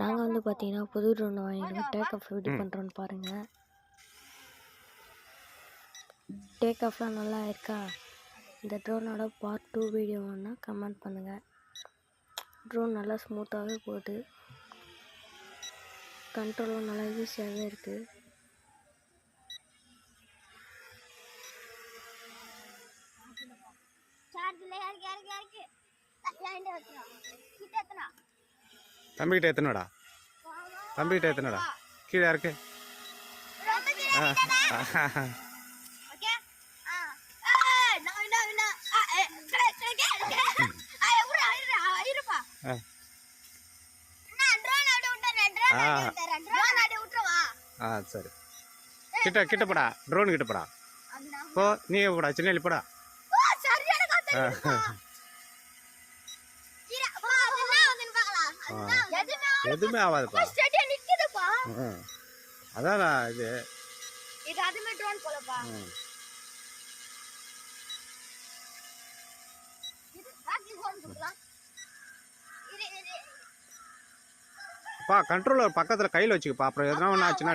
நாங்கள் வந்து பார்த்தீங்கன்னா புது ட்ரோன் வாங்கிட்டு டேக் ஆஃப் எப்படி பண்ணுறோன்னு பாருங்கள். டேக் ஆஃப்லாம் நல்லா இருக்கா? இந்த ட்ரோனோட பார்ட் 2 வீடியோ வேணா கமெண்ட் பண்ணுங்கள். ட்ரோன் நல்லா ஸ்மூத்தாகவே போகுது, கண்ட்ரோலும் நல்லா ஈஸியாகவே இருக்குது. தம்பிக்கிட்ட எத்தனடா? தம்பிக்கிட்ட எத்தனடா? கீழே இருக்கு. சரி, கிட்ட கிட்ட போடா, ட்ரோன் கிட்ட போடா. போ, நீ போடா, சின்ன போடா. எதுவுமே ஆகாதுப்பா. அதான் இது அதுமே ட்ரோன் போலப்பா. கண்ட்ரோலர் பக்கத்துல கையில வச்சுக்கப்பா, அப்புறம் எதனா ஒன்று ஆச்சுன்னா